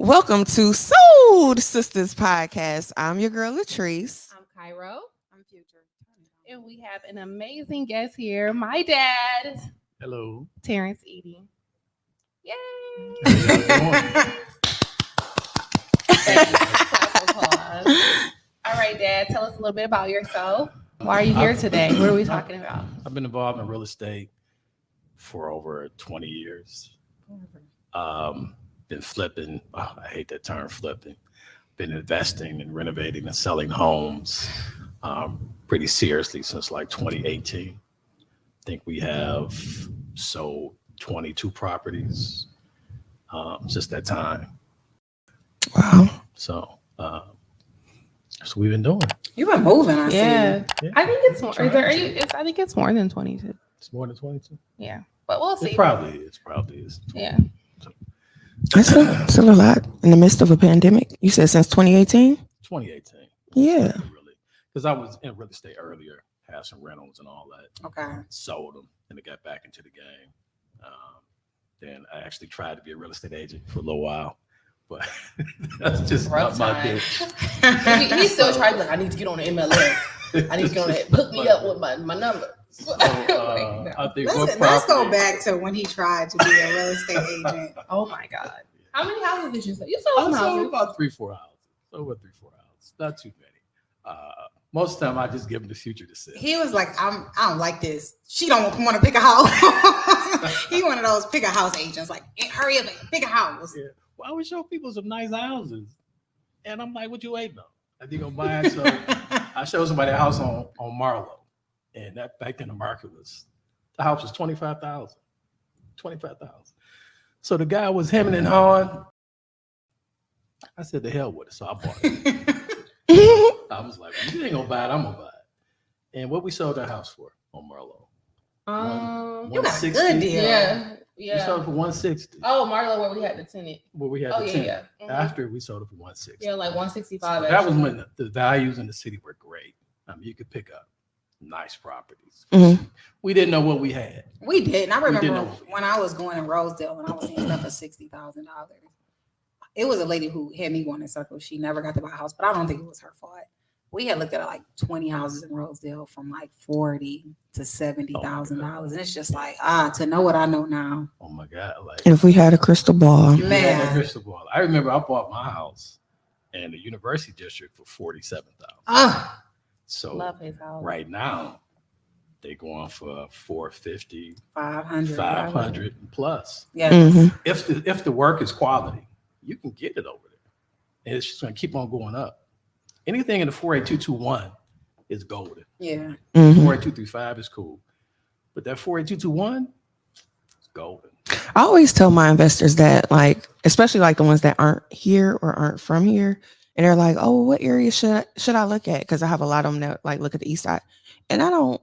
Welcome to Sold Sistas podcast. I'm your girl LaTrease. I'm Cairo, I'm Future. and we have an amazing guest here, my dad, Hello. Terrence Edie. Yay! How y'all doing? Thank you. Clap applause. All right, Dad, tell us a little bit about yourself. Why are you here today? What are we talking about? I've been involved in real estate for over 20 years. Been flipping. Oh, I hate that term, flipping. Been investing and renovating and selling homes pretty seriously since like 2018. I think we have sold 22 properties since that time. Wow. So that's what we've been doing. You've been moving, I see. Yeah, Yeah. I think it's more. I think it's more than 22. It's more than 22. Yeah, but we'll see. It probably is. Yeah. It's still a lot in the midst of a pandemic. You said since 2018? 2018. Yeah. Really. Because I was in real estate earlier, had some rentals and all that. Okay. Sold them, and I got back into the game. Then I actually tried to be a real estate agent for a little while, but that's just Rough not my time. bitch. He still trying to like, I need to get on the MLS. I need to get on that. Hook me up with my number. So, I think Let's go back to when he tried to be a real estate agent. Oh my God. How many houses did you sell? You I sold some sold houses. about 3-4 houses. Over 3-4 houses. Not too many. Most of the time, I just give them the future to sell. He was like, I don't like this. She don't want to pick a house. He one of those pick a house agents. Like, hurry up and pick a house. Yeah. Well, I would show people some nice houses, and I'm like, "What you waiting on? I think I'm buying." So I showed somebody a house on Marlowe, and that back then the market was the house was $25,000. So the guy was hemming and hawing. I said, "The hell with it." So I bought it. I was like, well, "You ain't gonna buy it. I'm gonna buy it." And what we sold that house for on Marlowe? You got a good deal. Yeah. We Yeah. sold it for 160. Oh, Marlo, where we had the tenant. Where we had Oh, the yeah, 10. yeah. Mhm. After we sold it for 160. Yeah, like 165. So that was when the values in the city were great. I mean, you could pick up nice properties. Mhm. We didn't know what we had. We did. And I We didn't remember know. when I was going in Rosedale and I was seeing stuff for $60,000. It was a lady who had me going in circles. She never got to buy a house, but I don't think it was her fault. We had looked at like 20 houses in Rosedale from like $40,000 to $70,000. And it's just like, to know what I know now. Oh my God. Like, If we had a crystal ball. we had that Man. crystal ball. I remember I bought my house in the University District for $47,000. Ah, So Love his house. right now, they going for $450, 500. $500 plus. Yeah. Mhm. If the work is quality, you can get it over there. And it's just going to keep on going up. Anything in the 48221 is golden. Yeah. Mhm. 48235 is cool. But that 48221 is golden. I always tell my investors that, like, especially like the ones that aren't here or aren't from here, and they're like, "Oh, what area should I look at?" Because I have a lot of them that like look at the east side, and I'm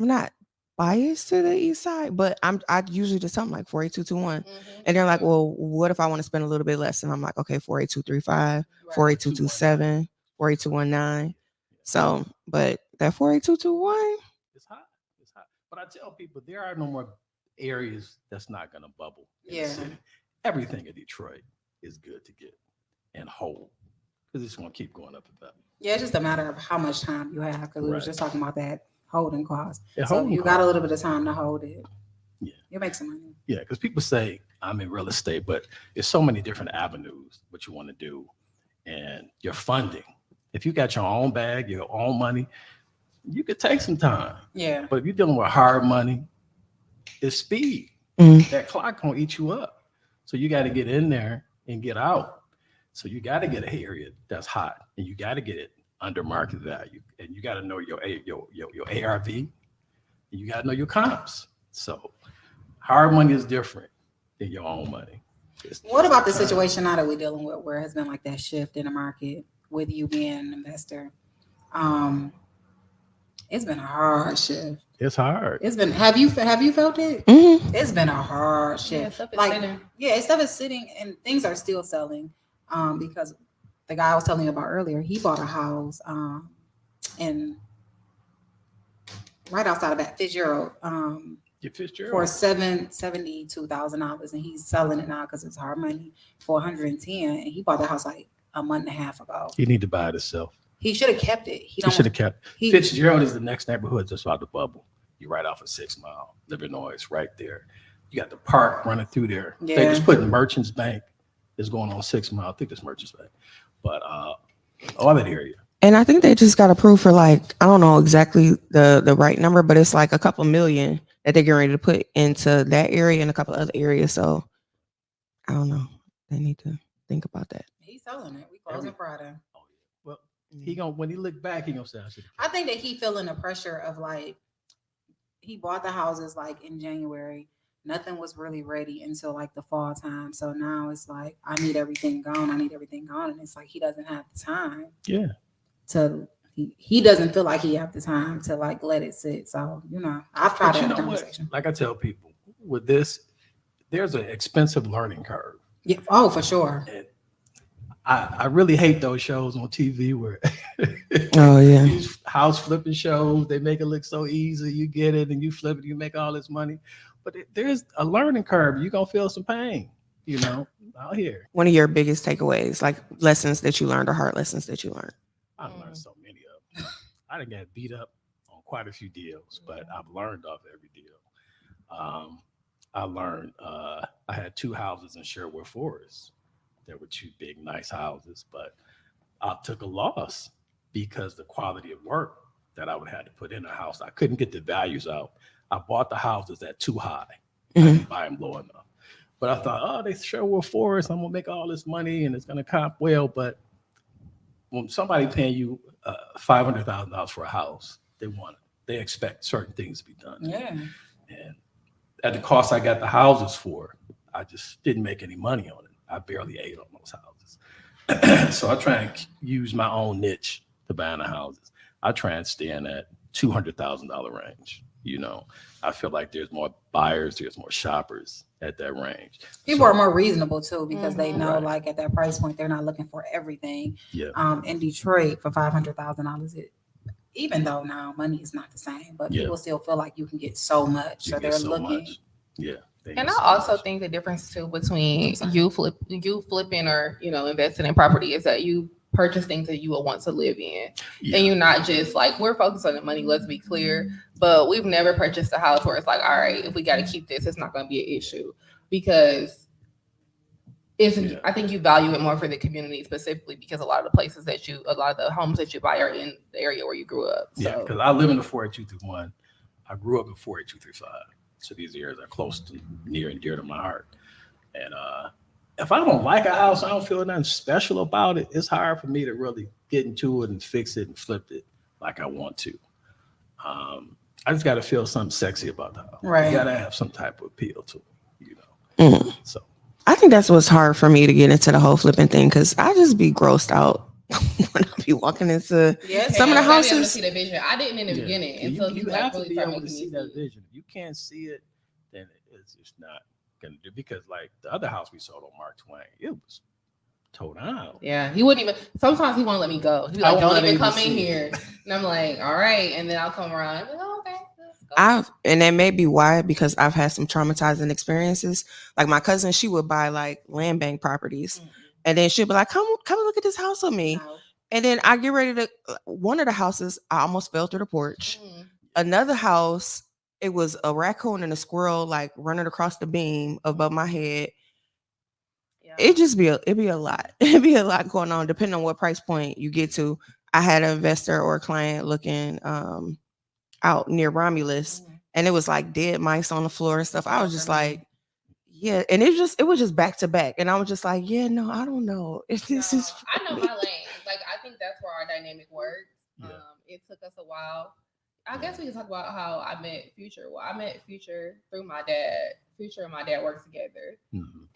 not biased to the east side, but I usually just tell them like 48221, and they're like, "Well, what if I want to spend a little bit less?" And I'm like, "Okay, 48235, 48227, 48219." So, but that 48221, It's hot. It's hot. But I tell people there are no more areas that's not going to bubble in Yeah. the city. Everything in Detroit is good to get and hold because it's going to keep going up and up. Yeah, it's just a matter of how much time you have because we were Right. just talking about that holding cost. Yeah, So holding you got a cost. little bit of time to hold it. Yeah. You make some money. Yeah, because people say I'm in real estate, but there's so many different avenues what you want to do, and your funding. If you got your own bag, your own money, you could take some time. Yeah. But if you're dealing with hard money, it's speed. Mm. That clock gonna eat you up. So you got to get in there and get out. So you got to get an area that's hot, and you got to get it under market value, and you got to know your ARV, and you got to know your comps. So hard money is different than your own money. What about the situation now that we're dealing with where it has been like that shift in the market with you being an investor? It's been a hard shift. It's hard. It's been, have you felt it? Mhm. It's been a hard Yeah, shift. stuff is Like, sitting. yeah, stuff is sitting and things are still selling. Because the guy I was telling you about earlier, he bought a house in right outside of that Fitzgerald Get Fitzgerald. for $72,000, and he's selling it now because it's hard money for 110. And he bought the house like a month and a half ago. He need to buy it himself. He should have kept it. He should have kept. Fitzgerald is the next neighborhood just about the bubble. You're right off of 6 Mile, Illinois, right there. You got the park running through there. Yeah. They just put Merchants Bank is going on 6 Mile. I think it's Merchants Bank, but all that area. And I think they just got approved for like, I don't know exactly the right number, but it's like a couple million that they're getting ready to put into that area and a couple other areas. So I don't know. They need to think about that. He's selling it. We closing Friday. Oh yeah. Well, when he look back, he gonna say, I think that he feeling the pressure of like, he bought the houses like in January. Nothing was really ready until like the fall time. So now it's like, I need everything gone. And it's like, he doesn't have the time. Yeah. He doesn't feel like he have the time to like let it sit. So, I've tried to have a conversation. Like I tell people with this, there's an expensive learning curve. Yeah. Oh, for sure. And I really hate those shows on TV where Oh yeah, these house flipping shows, they make it look so easy. You get it and you flip it, you make all this money. But there's a learning curve. You're gonna feel some pain, out here. one of your biggest takeaways, like lessons that you learned or hard lessons that you learned? I've learned so many of them. I done got beat up on quite a few deals, but I've learned off every deal. I learned I had 2 houses in Sherwood Forest. There were 2 big, nice houses, but I took a loss because the quality of work that I would have to put in a house, I couldn't get the values out. I bought the houses at too high. I didn't buy them low enough. But I thought, they Sherwood Forest, I'm gonna make all this money and it's gonna comp well. But when somebody paying you $500,000 for a house, they expect certain things to be done. Yeah. And at the cost I got the houses for, I just didn't make any money on it. I barely ate on those houses. So I try and use my own niche to buying the houses. I try and stay in that $200,000 range. I feel like there's more buyers, there's more shoppers at that range. People are more reasonable too, because they know Right. like at that price point, they're not looking for everything. Yeah. In Detroit for $500,000, even though now money is not the same, but people still feel like you can get so much. So they're looking. Much. Yeah. And I also think the difference too between you flipping or investing in property is that you purchase things that you will want to live in, and you're not just like, we're focused on the money. Let's be clear, but we've never purchased a house where it's like, all right, if we got to keep this, it's not going to be an issue, because I think you value it more for the community specifically, because a lot of the homes that you buy are in the area where you grew up. Yeah, because I live in the 48231. I grew up in 48235. So these areas are close to near and dear to my heart. And if I don't like a house, I don't feel nothing special about it. It's hard for me to really get into it and fix it and flip it like I want to. I just got to feel something sexy about the house. Right. You got to have some type of appeal to it, So I think that's what's hard for me to get into the whole flipping thing, because I just be grossed out when I be walking into some of the houses. See the vision. I didn't in the beginning, and so you have to be able to see that vision. If you can't see it, then it's just not gonna do. Because like the other house we sold on Mark Twain, it was tore down. Yeah, he wouldn't even. Sometimes he won't let me go. He'd be like, "Don't even come in here." And I'm like, "All right," and then I'll come around. I'm like, oh, okay. And that may be why, because I've had some traumatizing experiences. Like my cousin, she would buy like land bank properties, and then she'd be like, "Come look at this house with me." No. And then I get ready to. One of the houses, I almost fell through the porch. Another house, it was a raccoon and a squirrel like running across the beam above my head. It'd be a lot. It'd be a lot going on depending on what price point you get to. I had an investor or a client looking out near Romulus, and it was like dead mice on the floor and stuff. I was just like, yeah, and it was just back to back, and I was just like, yeah, no, I don't know if this is. I know my lane. Like I think that's where our dynamic works. Yeah. It took us a while. I guess we can talk about how I met Future. Well, I met Future through my dad. Future and my dad worked together.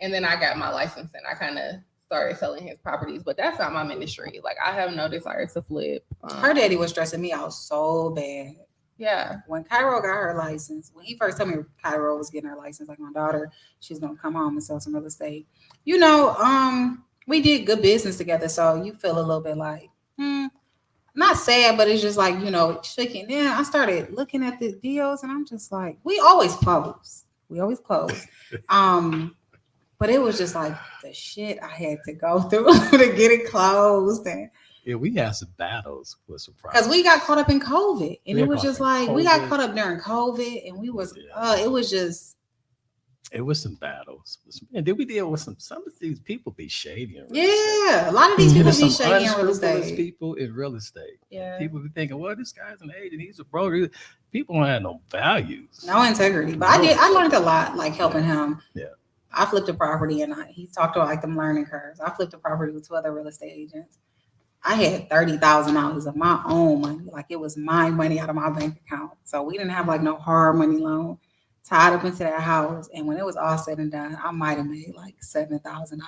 And then I got my license and I kind of started selling his properties, but that's not my ministry. Like I have no desire to flip. Her daddy was stressing me out so bad. Yeah. When Cairo got her license, when he first told me Cairo was getting her license, like my daughter, she's going to come home and sell some real estate. We did good business together. So you feel a little bit like, not sad, but it's just like, you know, shaking. Then I started looking at the deals and I'm just like, we always close. But it was just like the shit I had to go through to get it closed. And Yeah, we had some battles with some because we got caught up in COVID, and We it got was caught just in like we got COVID. caught up during COVID, and it was just It was some battles. And then we deal with some of these people be shady in real estate. yeah. A lot of these people There's be some shady in real unscrupulous estate. people in real estate. Yeah. People be thinking, well, this guy's an agent, he's a broker. People don't have no values. No integrity, but I learned a lot, like helping him. Yeah. I flipped a property, and he talked about like them learning curves. I flipped a property with 2 other real estate agents. I had $30,000 of my own money, like it was my money out of my bank account. So we didn't have like no hard money loan tied up into that house. And when it was all said and done, I might have made like $7,000.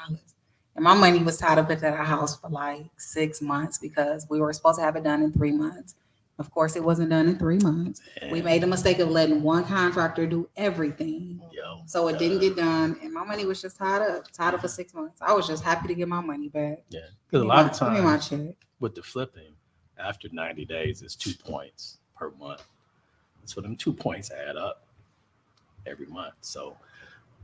And my money was tied up into that house for like 6 months because we were supposed to have it done in 3 months. Of course, it wasn't done in 3 months. We made the mistake of letting one contractor do everything. So it didn't get done. And my money was just tied up for 6 months. I was just happy to get my money back. Yeah, because a lot of Give me my times check. with the flipping, after 90 days, it's 2 points per month. So them 2 points add up every month. So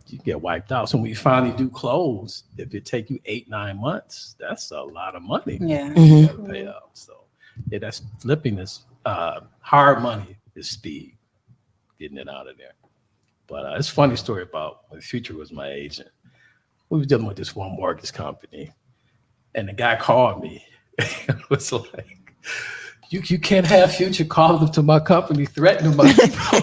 you get wiped out. So when you finally do close, if it take you 8-9 months, that's a lot of money. Yeah. You gotta pay out. So yeah, that's flipping is hard money is speed, getting it out of there. But it's a funny story about when Future was my agent. We were dealing with this one mortgage company, and the guy called me. It was like, you can't have Future call them to my company, threatening my people.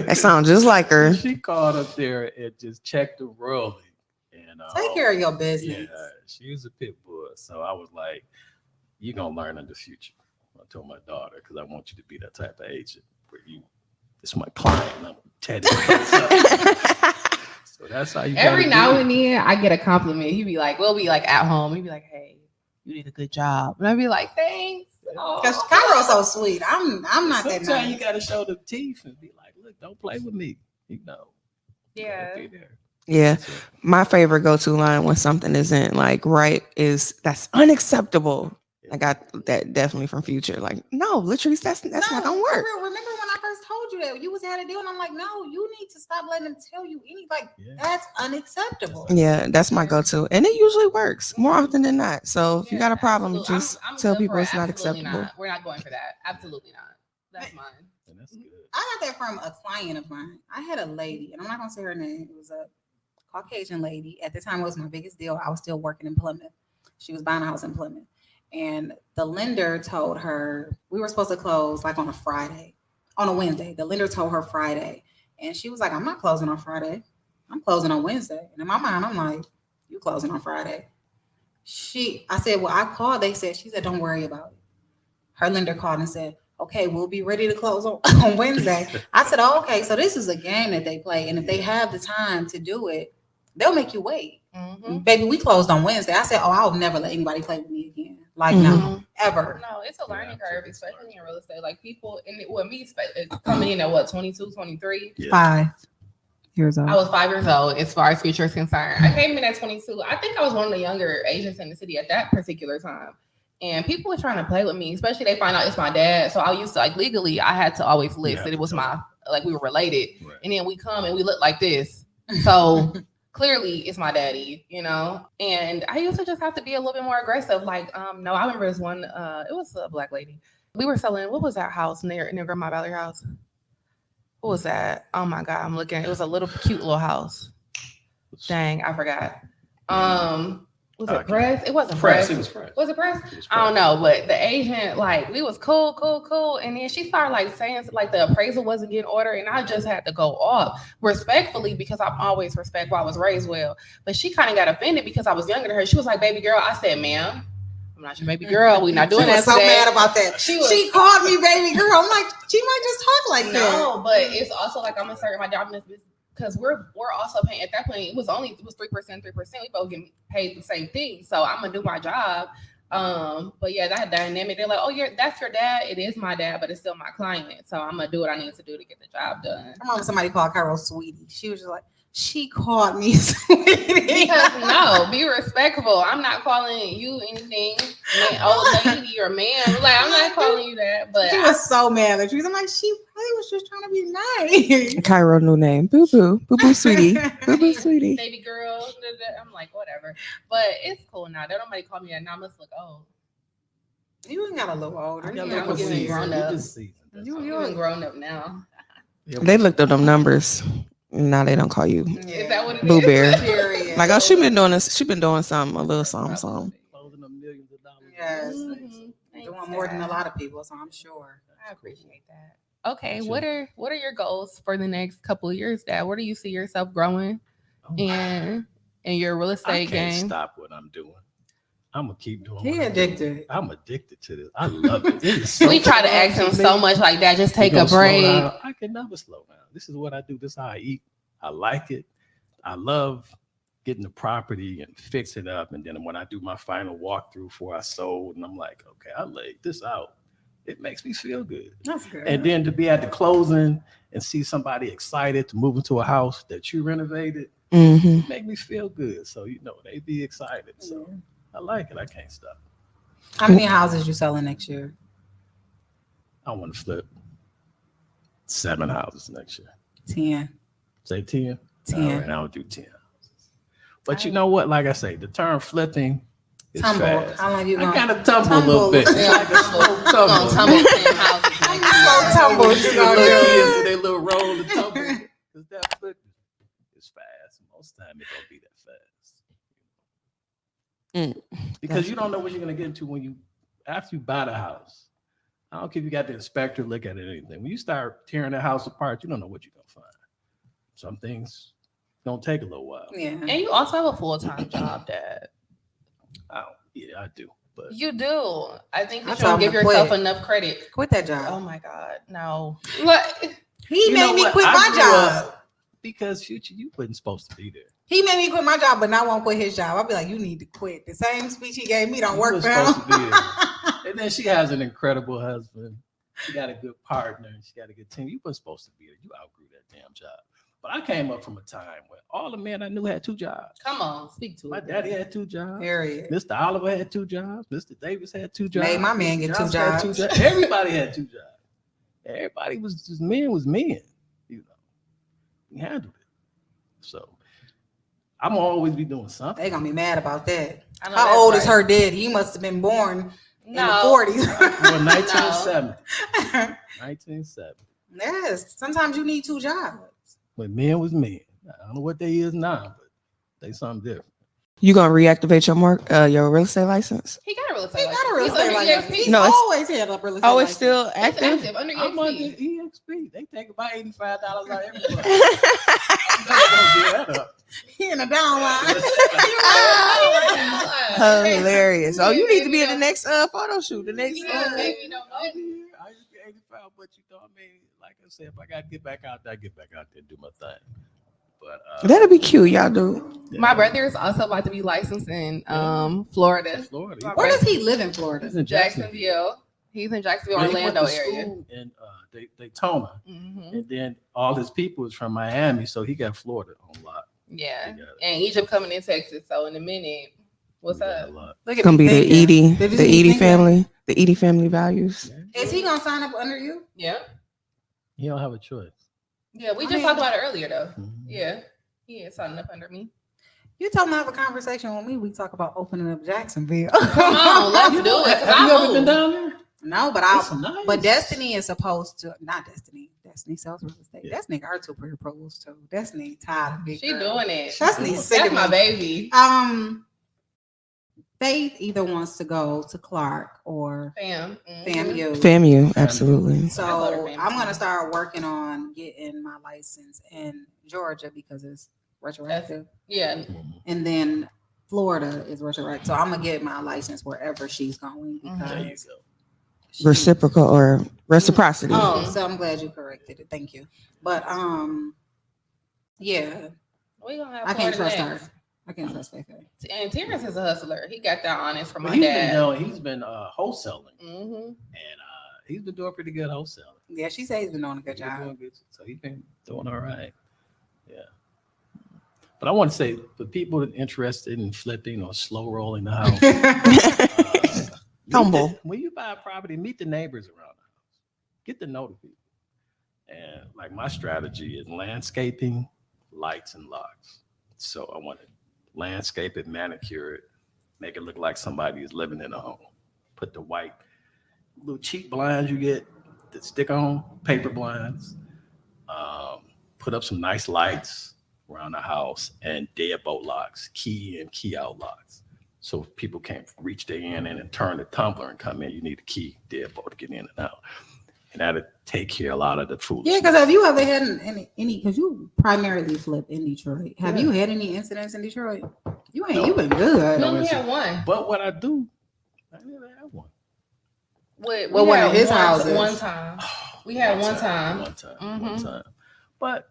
That sounds just like her. She called up there and just checked the rolling. And Take care of your business. yeah, she was a pit bull. So I was like, you're going to learn in the future. I told my daughter, because I want you to be that type of agent where it's my client. And I'm Teddy. So that's how you Every gotta now do it. and then I get a compliment. He'd be like, we'll be like at home. He'd be like, hey, you did a good job. And I'd be like, thanks. Because Cairo's so sweet. I'm not that Sometimes nice. you got to show the teeth and be like, look, don't play with me. You know. You gotta Yeah. be there. Yeah. So, My favorite go-to line when something isn't like right is that's unacceptable. I got that definitely from Future. Like, no, LaTrease, that's not gonna for work. real. Remember when I first told you that you was had a deal, and I'm like, no, you need to stop letting them tell you yeah. that's unacceptable. Yeah, that's my go-to. And it usually works more often than not. So if you got a problem, absolutely. just I'm tell good people for it's not absolutely acceptable. not. We're not going for that. Absolutely not. That's mine. And that's good. I got that from a client of mine. I had a lady, and I'm not gonna say her name. It was a Caucasian lady. At the time, it was my biggest deal. I was still working in Plymouth. She was buying a house in Plymouth. And the lender told her, we were supposed to close like on a Wednesday. The lender told her Friday. And she was like, I'm not closing on Friday. I'm closing on Wednesday. And in my mind, I'm like, you closing on Friday. I said, well, I called. She said, don't worry about it. Her lender called and said, okay, we'll be ready to close on Wednesday. I said, oh, okay. So this is a game that they play. And if they have the time to do it, they'll make you wait. Mm-hmm. Baby, we closed on Wednesday. I said, oh, I'll never let anybody play with me again. Like, no, ever. No, it's a learning Yeah, curve, especially in real estate. Like people, and it's coming in at what, 22, 23? Yeah. 5 years old. I was 5 years old as far as Future is concerned. I came in at 22. I think I was one of the younger agents in the city at that particular time. And people were trying to play with me, especially they find out it's my dad. So I used to, like, legally, I had to always list that it was we were related. Right. And then we come and we look like this. So clearly it's my daddy, you know? And I used to just have to be a little bit more aggressive. Like, no, I remember this one, it was a black lady. We were selling, what was that house near Grandma Valley house? What was that? Oh my God, I'm looking. It was a little cute little house. Dang, I forgot. Was it Press? It wasn't Press. It was Press. Was it Press? It was I don't know, but the agent, like, we was cool. And then she started like saying like the appraisal wasn't getting ordered, and I just had to go off respectfully because I'm always respectful. I was raised well. But she kind of got offended because I was younger than her. She was like, baby girl. I said, ma'am, I'm not your baby girl. We're not doing She that was so today. mad about that. She called me baby girl. I'm like, she might just talk like that. No, but it's also like I'm asserting my job in this business because we're also paying at that point. It was 3%. We both getting paid the same thing, so I'm gonna do my job. But yeah, that dynamic. They're like, oh, that's your dad. It is my dad, but it's still my client. So I'm gonna do what I need to do to get the job done. I remember somebody called Cairo sweetie. She was just like, She called me. Because no, be respectful. I'm not calling you anything, old lady or man. Like I'm not calling you that. But She was so mad at LaTrease. I'm like, she probably was just trying to be nice. Cairo new name. Boo boo. Boo boo sweetie. Boo boo sweetie. baby girl. I'm like, whatever. But it's cool now. Don't nobody call me that. Now I must look old. You ain't got a little older. I got Yeah, a I'm little getting seasoned. grown You up. just seasoned. That's I'm all. even grown up now. Yeah, They looked up them numbers. Now they don't call you Is that what it is? Boo Bear. Period. Like, oh, she been doing this. She been doing something, a little something. closing up millions of dollars. Yes. Mhm. Thanks, Doing more than a Sarah. lot of people, so I'm sure. I appreciate that. Okay, Gotcha. what are your goals for the next couple of years, Dad? Where do you see yourself growing Oh, in your real I estate can't game? stop what I'm doing. I'm gonna keep doing. He what I'm doing. addicted. I'm addicted to this. I love it. This is so We try to fun ask him for so me. much like that. Just take You a gonna slow break. down? I can never slow down. This is what I do. This is how I eat. I like it. I love getting the property and fix it up. And then when I do my final walkthrough before I sold, and I'm like, okay, I laid this out. It makes me feel good. That's good. And then to be at the closing and see somebody excited to move into a house that you renovated, Mm-hmm. it make me feel good. So, they be excited. So I like it. I can't stop. How many houses you selling next year? I want to flip 7 houses next year. 10. Say 10? 10. All right, I'll do 10 houses. But you know what? Like I say, the term flipping is Tumble. fast. How long you I gonna kind of tumble a little bit. tumble? It's like a slow We're gonna tumble 10 houses next year. tumble. When you see the little kids do their little roll and tumble. Because that flip is fast. Most of the time, it don't be that fast. Because you don't know what you're going to get into after you buy the house. I don't care if you got the inspector look at it or anything. When you start tearing the house apart, you don't know what you're going to find. Some things don't take a little while. Yeah. And you also have a full-time job, Dad. Yeah, I do. But You do. I think I that you don't told him give to yourself quit. enough credit. Quit that Oh job. my God, no. What? He You know made me what? quit I my grew job. up because Future, you wasn't supposed to be there. He made me quit my job, but now I won't quit his job. I'll be like, you need to quit. The same speech he gave me don't You work was for him. supposed to be there. And then she has an incredible husband. She got a good partner. And she got a good team. You weren't supposed to be there. You outgrew that damn job. But I came up from a time where all the men I knew had 2 jobs. Come on, speak to My it. daddy had 2 jobs. Period. Mr. Oliver had 2 jobs. Mr. Davis had 2 jobs. Made my man get 2 Johnson had jobs. Everybody had 2 jobs. Everybody was just men. We handled it. So I'm gonna always be doing something. They gonna be mad about that. I know How that's old is right. her daddy? He must have been born in the No. 40s. Well, 1970. 1970. Yes. Sometimes you need 2 jobs. When men was men. I don't know what they is now, but they something different. You gonna reactivate your real estate license? He got a real estate He license. got a real He's estate under license. EXP. He's No, it's- always had a real estate Oh, it's license. still It's active. active under I'm under EXP. EXP. They take about $85 out of everybody. I'm never gonna give that up. He in a downline. Hilarious. Oh, you need to be in the next photo shoot. The next. Yeah, baby, no I'll money. be here. I just get 85, but like I said, if I gotta get back out there, I get back out there and do my thing. But That'll be cute, y'all do. yeah. My brother is also about to be licensed in Florida, Florida. Where does he live in Florida? He's in Jacksonville. Jacksonville. He's in Jacksonville, Well, he went Orlando to area. school in Daytona, Mhm. and then all his people is from Miami, so he got Florida on lock. Yeah, He got it. and Egypt coming in Texas. So in a minute, what's He got up? a lot. Look It's gonna me be the thinking. Edie, Did you the see me Edie thinking? family, the Edie family values. Is he gonna sign up under you? Yeah, He don't have a choice. yeah. We I just mean- talked about it earlier, though. Mhm. Yeah, he is signing up under me. You told me to have a conversation with me. We talk about opening up Jacksonville. Come on, let's do it. 'cause Have you I ever been moved. down there? No, but It's nice. But Destiny is supposed to not Destiny. Destiny sells real estate. Yeah. Destiny got her 2 pre-approvals too. Destiny tired of big. She girl. doing it. Destiny sick That's of my me. baby. Faith either wants to go to Clark or Fam. Mhm. FAMU. FAMU, absolutely. So I vote her I'm FAMU. gonna start working on getting my license in Georgia because it's retroactive, Yeah. Mhm. and then Florida is retroactive. So I'm gonna get my license wherever she's going Mhm. because There you go. Reciprocal or reciprocity. Oh, so I'm glad you corrected it. Thank you. But yeah, We gonna have I can't Florida trust next. her. I can't trust Faith. And Terrence is a hustler. He got that honest from But my he's dad. been wholesaling, Mm-hmm. and he's been doing pretty good wholesaling. Yeah, she says he's been doing a good He's been job. doing good, so he's been doing all right. Yeah. But I want to say for people that are interested in flipping or slow rolling the house, Humble. when you buy a property, meet the neighbors around the house. Get to know the people. And like my strategy is landscaping, lights, and locks. So I want to landscape it, manicure it, make it look like somebody is living in a home. Put the white little cheap blinds you get that stick on, paper blinds. Put up some nice lights around the house and deadbolt locks, key in, key out locks. So if people can't reach their end in and turn the tumbler and come in, you need a key deadbolt to get in and out. And that'll take care of a lot of the foolishness. Yeah, because have you ever had any? Because you primarily flip in Detroit. Have you had any incidents in Detroit? You ain't. No. You been good. We only had one. But what I do, I never had one. We one had of his houses. One time. We had one time. One time. But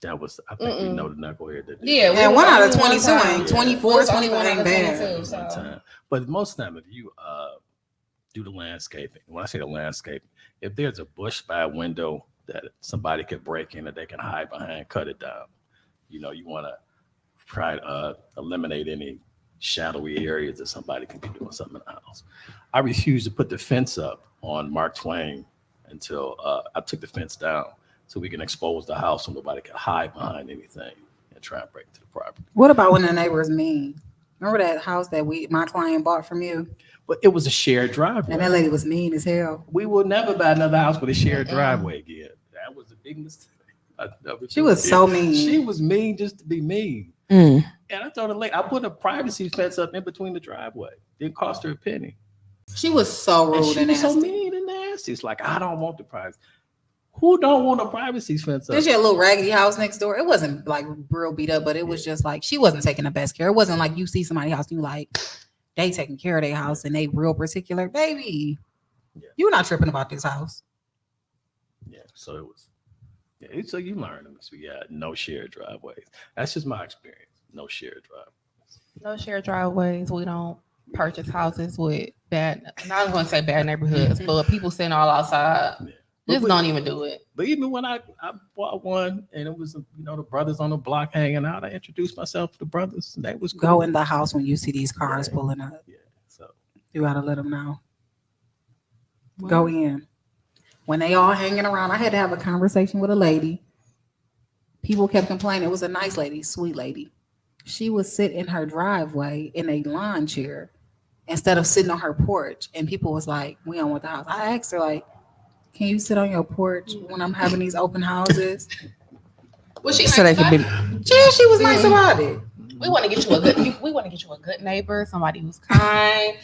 that was, I think we know the knucklehead that did. Yeah, And 1 out of only 22 one time. ain't 24, It's only 25 one out ain't of bad. 22, One so. time. But most of the time, if you do the landscaping, when I say the landscaping, if there's a bush by a window that somebody could break in that they can hide behind, cut it down. You know, you want to try to eliminate any shadowy areas that somebody can be doing something in the house. I refused to put the fence up on Mark Twain until I took the fence down so we can expose the house so nobody can hide behind anything and try and break into the property. What about when the neighbors mean? Remember that house that my client bought from you? But it was a shared driveway. And that lady was mean as hell. We will never buy another house with a shared driveway again. That was a big mistake. She was so mean. She was mean just to be mean. Mm. And I told her, like, I put a privacy fence up in between the driveway. Didn't cost her a penny. She was so And rude she and was nasty. so mean and nasty. It's like, I don't want the privacy. Who don't want a privacy fence up? Then she had a little raggedy house next door. It wasn't like real beat up, but it was just like she wasn't taking the best care. It wasn't like you see somebody's house and you like they taking care of their house and they real particular. Baby, you're not tripping about this house. Yeah, so it was. Yeah, so you learn them. So yeah, no shared driveways. That's just my experience. No shared driveways. No shared driveways. We don't purchase houses with bad. Not going to say bad neighborhoods, but people sitting all outside. Yeah. Just don't even do it. But even when I bought one and it was, the brothers on the block hanging out, I introduced myself to the brothers. And that was cool. Go in the house when you see these cars pulling up. Yeah, so You gotta let them know. Go in. When they all hanging around, I had to have a conversation with a lady. People kept complaining. It was a nice lady, sweet lady. She would sit in her driveway in a lawn chair instead of sitting on her porch. And people was like, we don't want the house. I asked her, like, can you sit on your porch when I'm having these open houses? Was she So they nice could be. about it? Yeah, she was nice about it. We want to get you a good. We want to get you a good neighbor, somebody who's kind.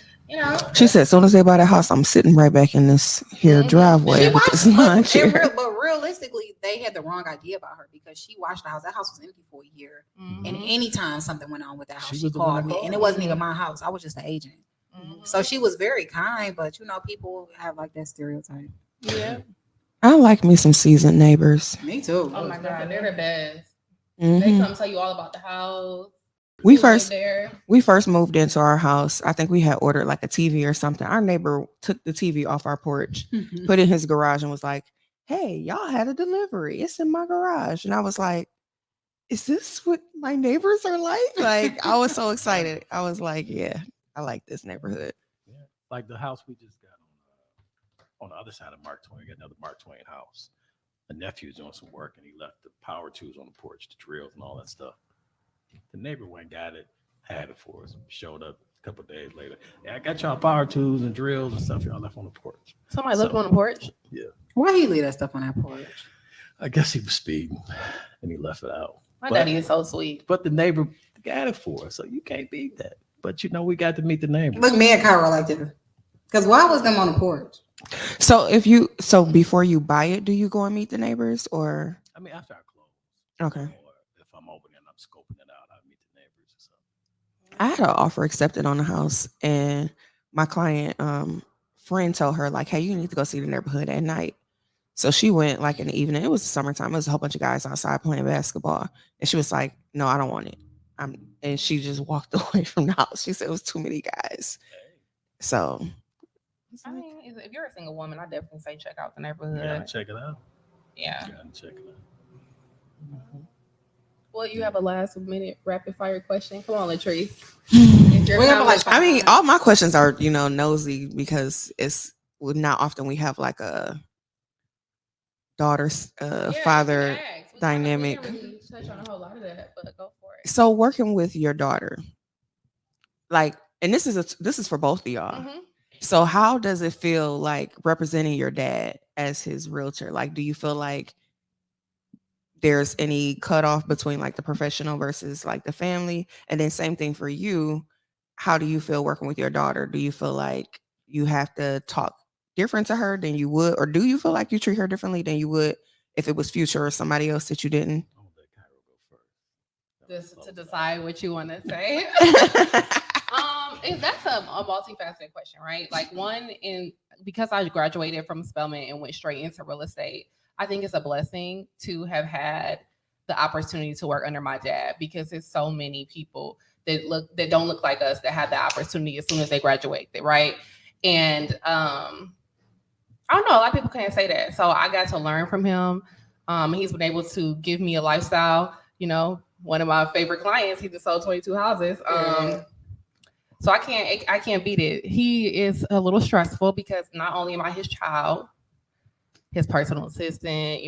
She said, as soon as they buy the house, I'm sitting right back in this here driveway with this lawn chair. But realistically, they had the wrong idea about her because she watched the house. That house was empty for a year. Mm-hmm. And anytime something went on with that house, She she was the one called that me. called. And it wasn't even my house. I was just the agent. Mm-hmm. So she was very kind, but people have like that stereotype. Yeah. I like me some seasoned neighbors. Me too. Oh my God, they're the best. Mhm. They come tell you all about the house. We who lived first there. moved into our house. I think we had ordered like a TV or something. Our neighbor took the TV off our porch, put it in his garage, and was like, "Hey, y'all had a delivery. It's in my garage." And I was like, "Is this what my neighbors are like?" Like, I was so excited. I was like, "Yeah, I like this neighborhood." yeah, like the house we just got on the other side of Mark Twain, got another Mark Twain house. A nephew's doing some work and he left the power tools on the porch, the drills and all that stuff. The neighbor went and got it, had it for us, showed up a couple of days later. Yeah, I got y'all power tools and drills and stuff y'all left on the porch. Somebody left on the porch. Yeah. Why he leave that stuff on that porch? I guess he was speeding and he left it out. My daddy is so sweet. But the neighbor got it for us, so you can't beat that. But we got to meet the neighbor. Look, me and Cairo like this. Because why was them on the porch? So before you buy it, do you go and meet the neighbors or? I mean, after I close. Okay. Or if I'm over there and I'm scoping it out, I meet the neighbors or something. I had an offer accepted on the house, and my client friend told her like, "Hey, you need to go see the neighborhood at night." So she went like in the evening. It was the summertime. It was a whole bunch of guys outside playing basketball, and she was like, "No, I don't want it." And she just walked away from the house. She said it was too many guys. So, I mean, if you're a single woman, I definitely say check out the neighborhood. You gotta check it out. Yeah. You gotta check it out. Well, you have a last minute rapid fire question. Come on, LaTrease. It's your We have time. like I mean, all my questions are, nosy because not often we have like a daughter Yeah, you father can ask. We dynamic. didn't really touch on a whole lot of that, but go for it. So working with your daughter, like, and this is for both of y'all. Mhm. So how does it feel like representing your dad as his realtor? Like, do you feel like there's any cutoff between like the professional versus like the family? And then same thing for you. How do you feel working with your daughter? Do you feel like you have to talk different to her than you would, or do you feel like you treat her differently than you would if it was Future or somebody else that you didn't? I'm gonna let Cairo go first. Just to decide what you want to say. That's a multifaceted question, right? Like because I graduated from Spelman and went straight into real estate, I think it's a blessing to have had the opportunity to work under my dad, because there's so many people that don't look like us that had the opportunity as soon as they graduated, right? And I don't know, a lot of people can't say that. So I got to learn from him. He's been able to give me a lifestyle. One of my favorite clients, he just sold 22 houses. So I can't beat it. He is a little stressful because not only am I his child, his personal assistant,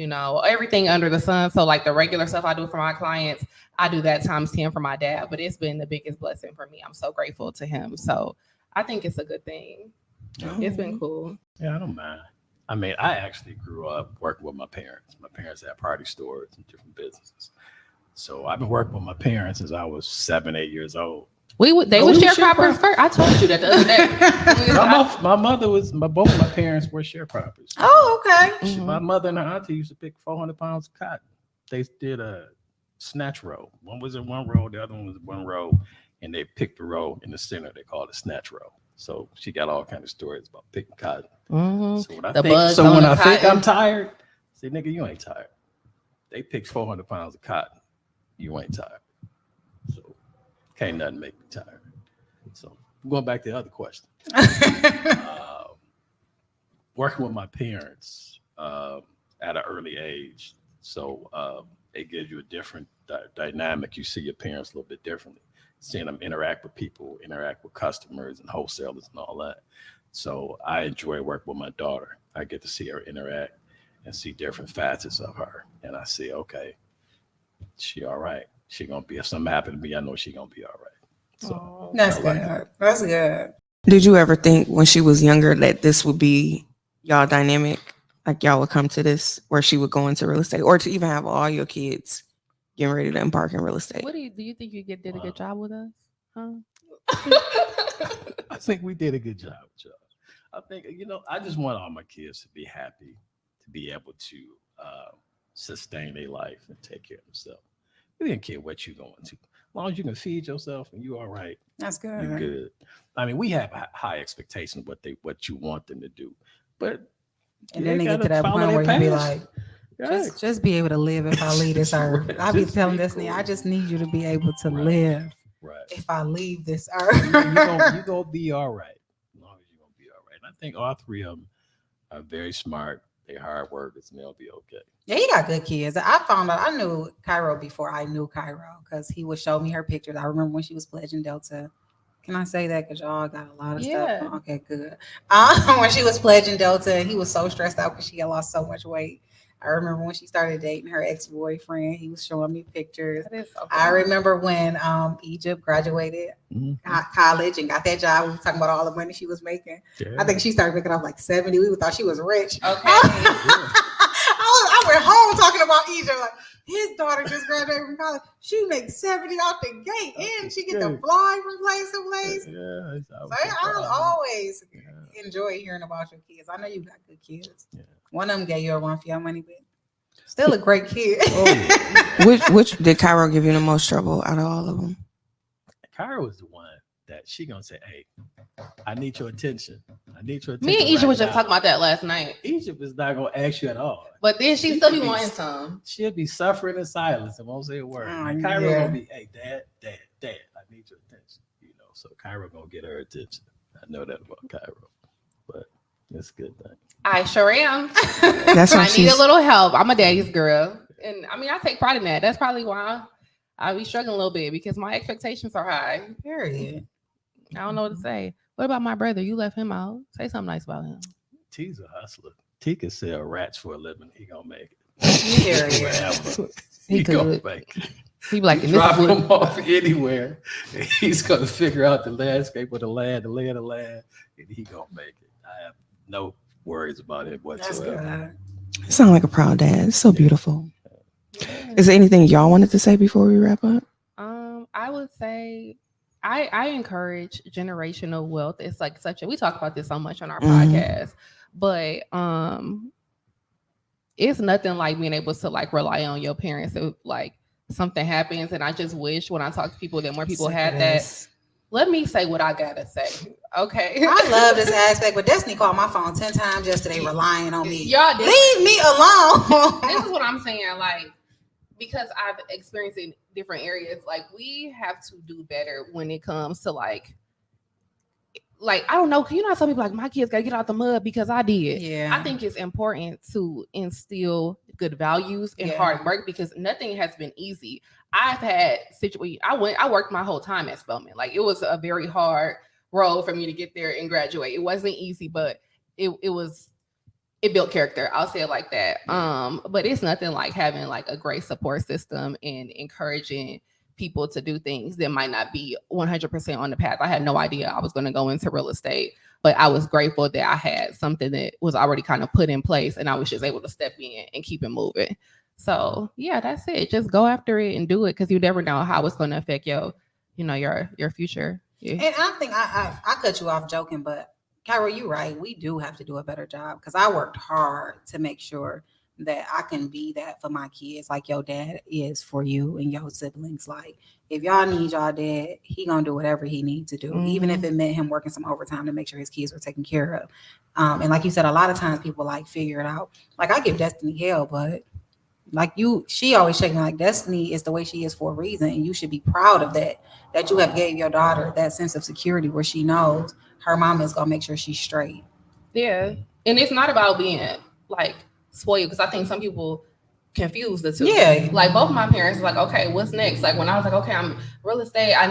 everything under the sun. So like the regular stuff I do for my clients, I do that times 10 for my dad. But it's been the biggest blessing for me. I'm so grateful to him. So I think it's a good thing. It's been cool. Yeah, I don't mind. I mean, I actually grew up working with my parents. My parents had party stores and different businesses. So I've been working with my parents since I was 7, 8 years old. They would sharecroppers first. I told you that the other day. My mother both of my parents were sharecroppers. Oh, okay. My mother and her auntie used to pick 400 pounds of cotton. They did a snatch row. One was in one row, the other one was in one row, and they picked the row in the center. They called it snatch row. So she got all kinds of stories about picking cotton. Mm-hmm. So when I think I'm tired, I say, nigga, you ain't tired. They picked 400 pounds of cotton. You ain't tired. So can't nothing make me tired. So going back to the other question. Working with my parents at an early age. So it gives you a different dynamic. You see your parents a little bit differently. Seeing them interact with people, interact with customers and wholesalers and all that. So I enjoy working with my daughter. I get to see her interact and see different facets of her. And I see, okay, she all right. She gonna be, if something happen to me, I know she gonna be all right. So that's good. That's good. Did you ever think when she was younger that this would be y'all dynamic? Like y'all would come to this where she would go into real estate, or to even have all your kids getting ready to embark in real estate? What do you think you did a good job with us? Huh? I think we did a good job with y'all. I think, I just want all my kids to be happy, to be able to sustain their life and take care of themselves. We didn't care what you're going to. As long as you can feed yourself and you're all right, That's good. you're good. I mean, we have high expectations of what you want them to do. But And then they get to that point where you be like, just be able to live if I leave this earth. I be telling Destiny, I just need you to be able to live if I leave this earth. You're going to be all right. As long as you're going to be all right. And I think all three of them are very smart. They're hard workers and they'll be okay. Yeah, he got good kids. I found out I knew Cairo before I knew Cairo because he would show me her pictures. I remember when she was pledging Delta. Can I say that? Because y'all got a lot of stuff. Okay, good. When she was pledging Delta, he was so stressed out because she had lost so much weight. I remember when she started dating her ex-boyfriend, he was showing me pictures. I remember when Egypt graduated college and got that job. We were talking about all the money she was making. Yeah. I think she started making off like 70. We thought she was rich. Okay. I went home talking about Egypt. Like, his daughter just graduated from college. She makes 70 off the gate and she get to fly from place to place. Yeah. So I always enjoy hearing about your kids. I know you got good kids. Yeah. One of them gave you a run for your money, but still a great kid. Which did Cairo give you the most trouble out of all of them? Cairo is the one that she gonna say, "Hey, I need your attention. I need your attention." Me and Egypt was just talking about that last night. Egypt is not gonna ask you at all. But then she still be wanting some. She'll be suffering in silence and won't say a word. Cairo gonna be, "Hey, dad, I need your attention." So Cairo gonna get her attention. I know that about Cairo, but it's a good thing. I sure am. That's why I need a little help. I'm a daddy's girl. And I mean, I take pride in that. That's probably why I be struggling a little bit because my expectations are high. Period. I don't know what to say. What about my brother? You left him out. Say something nice about him. T's a hustler. T can sell rats for a living. He gonna make it. Period. He gonna could. make it. He be like, You and this drop is what- him off anywhere, and he's gonna figure out the landscape of the land, the lay of the land, and he gonna make it. I have no worries about it That's whatsoever. good. You sound like a proud dad. It's so beautiful. Is there anything y'all wanted to say before we wrap up? I would say I encourage generational wealth. It's like we talk about this so much on our podcast, but it's nothing like being able to like rely on your parents if like something happens. And I just wish when I talk to people that more people had that. Let me say what I gotta say. Okay. I love this aspect, but Destiny called my phone 10 times yesterday relying on me. Y'all leave me alone. This is what I'm saying. Like, because I've experienced in different areas, like we have to do better when it comes to like I don't know, you know, some people like my kids gotta get out the mud because I did. Yeah. I think it's important to instill good values and hard work because nothing has been easy. I've had situations. I worked my whole time at Spelman. Like it was a very hard road for me to get there and graduate. It wasn't easy, but it built character. I'll say it like that. But it's nothing like having like a great support system and encouraging people to do things that might not be 100% on the path. I had no idea I was going to go into real estate, but I was grateful that I had something that was already kind of put in place and I was just able to step in and keep it moving. So yeah, that's it. Just go after it and do it because you never know how it's going to affect your future. Yeah. And I think I cut you off joking, but Cairo, you're right. We do have to do a better job because I worked hard to make sure that I can be that for my kids, like your dad is for you and your siblings. Like if y'all need y'all dad, he gonna do whatever he needs to do, even if it meant him working some overtime to make sure his kids were taken care of. And like you said, a lot of times people like figure it out. Like I give Destiny hell, but like she always checking like Destiny is the way she is for a reason, and you should be proud of that you have gave your daughter that sense of security where she knows her mom is gonna make sure she's straight. Yeah, and it's not about being like spoiled because I think some people confuse the two. Yeah, like both my parents like, okay, what's next? Like when I was like, okay, I'm real estate, I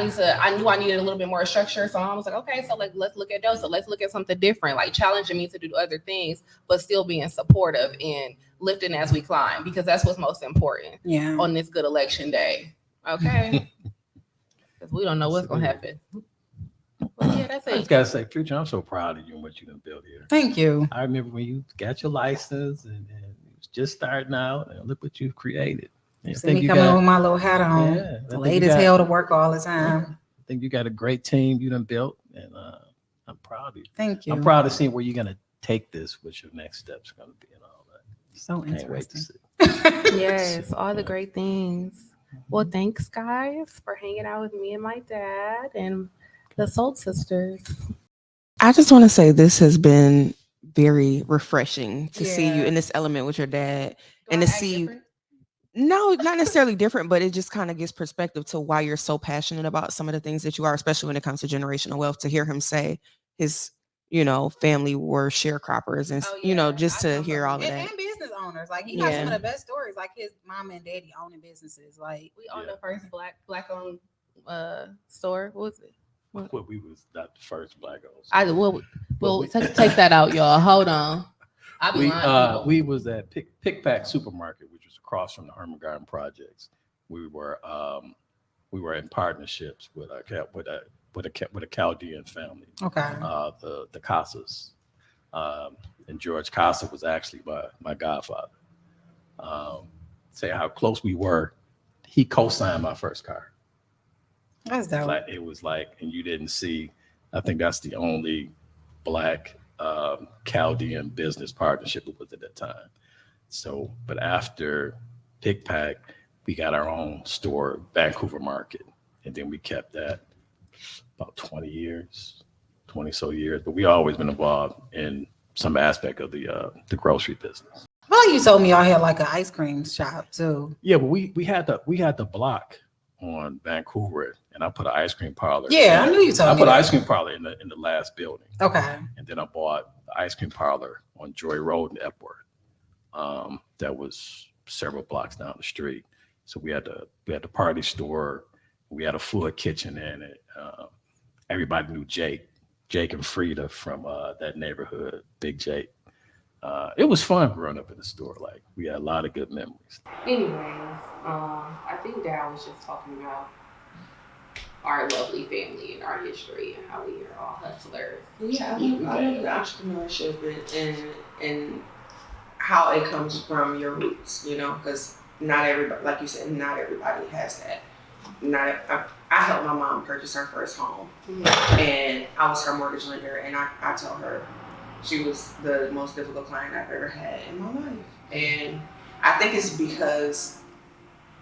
knew I needed a little bit more structure, so I was like, okay, so like let's look at those. So let's look at something different, like challenging me to do other things, but still being supportive and lifting as we climb because that's what's most important. Yeah, on this good election day. Okay, because we don't know what's gonna happen. But yeah, that's I it. just gotta say, Future, I'm so proud of you and what you done built here. thank you. I remember when you got your license and you was just starting out, and look what you've created. See me coming with my little hat on, late as hell to work all the time. I think you got a great team you done built, and I'm proud of you. Thank you. I'm proud to see where you're gonna take this, what your next steps gonna be, and all that. So Can't wait to interesting. see. Yes, all the great things. Well, thanks guys for hanging out with me and my dad and the Sold Sisters. I just want to say this has been very refreshing to see you in this element with your dad and to see you. No, not necessarily different, but it just kind of gives perspective to why you're so passionate about some of the things that you are, especially when it comes to generational wealth. To hear him say his, family were sharecroppers and, just to hear all of that. And business owners. Like he got some of the best stories, like his mom and daddy owning businesses. Like We owned the first black owned store. What was it? Well, we was not the first black owners. We'll take that out, y'all. Hold on. We was at Pick Pack Supermarket, which was across from the Herman Garden Projects. We were in partnerships with a Chaldean family. okay. The Casas, and George Casa was actually my godfather. Say how close we were. He co-signed my first car. That's dope. It was like, and you didn't see. I think that's the only black Chaldean business partnership it was at that time. So, but after Pick Pack, we got our own store, Vancouver Market, and then we kept that about 20 so years. But we always been involved in some aspect of the grocery business. Well, you told me y'all had like an ice cream shop too. Yeah, but we had the block on Vancouver, and I put an ice cream parlor. Yeah, I knew you told me. I put an ice cream parlor in the last building. Okay. And then I bought the ice cream parlor on Joy Road in Epworth. That was several blocks down the street. So we had the party store. We had a full kitchen in it. Everybody knew Jake and Frida from that neighborhood, Big Jake. It was fun growing up in the store. Like we had a lot of good memories. Anyways, I think Dad was just talking about our lovely family and our history and how we are all hustlers. Yeah, I love the entrepreneurship and how it comes from your roots, you know, because not everybody, like you said, not everybody has that. I helped my mom purchase her first home, and I was her mortgage lender, and I told her she was the most difficult client I've ever had in my life. And I think it's because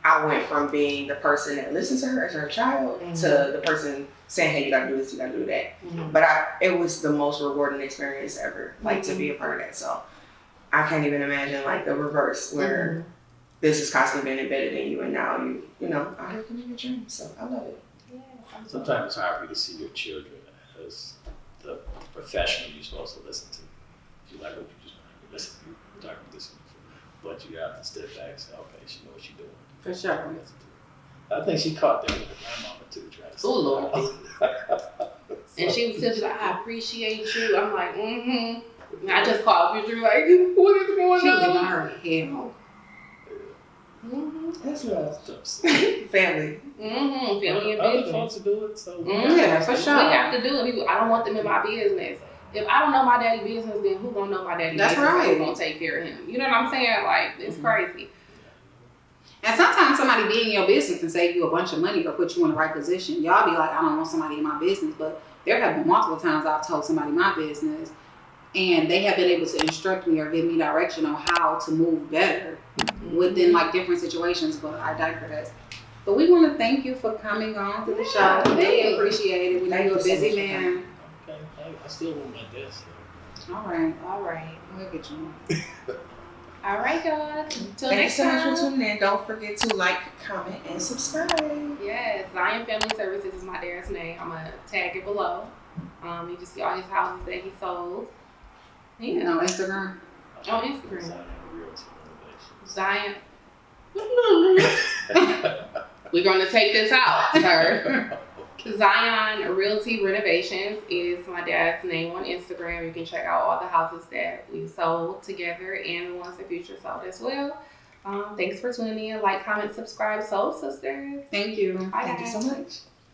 I went from being the person that listened to her as her child to the person saying, hey, you gotta do this, you gotta do that. But it was the most rewarding experience ever, like to be a part of that. So I can't even imagine like the reverse where this is constantly being embedded in you, and now you know, out here can live your dream. So I love it. Sometimes it's hard for you to see your children as the professional you're supposed to listen to. You like what you just listen to. You're talking to listen to, but you have to step back and say, okay, she knows what she's doing. For sure. I think she caught that with her grandmama too, trying to say, Oh Lord. And she was simply like, I appreciate you. I'm like, And I just called you, like, what is going She was giving on? her hell. That's love. Family. Family and Other business. folks do it, so Yeah, for sure. We have to do it. I don't want them in my business. If I don't know my daddy business, then who gonna know my daddy That's business? right. Who gonna take care of him? You know what I'm saying? Like, it's crazy. And sometimes somebody be in your business and save you a bunch of money or put you in the right position. Y'all be like, I don't want somebody in my business, but there have been multiple times I've told somebody my business and they have been able to instruct me or give me direction on how to move better within like different situations, but I digress. But we want to thank you for coming on to the show. We really appreciate it. We know you're a busy man. Okay, I still want my desk. All right. All right. We'll get you. All right, guys. Until Thank you next so much time. for tuning in. Don't forget to like, comment, and subscribe. Yes, Zion Family Services is my dad's name. I'm gonna tag it below. You can see all his houses that he sold. You know, Instagram. On Instagram. Zion. We're gonna take this out, sir. Zion Realty Renovations is my dad's name on Instagram. You can check out all the houses that we sold together and the ones that future sold as well. Thanks for tuning in. Like, comment, subscribe, Sold Sisters. Thank you. Bye, Thank you guys. so much.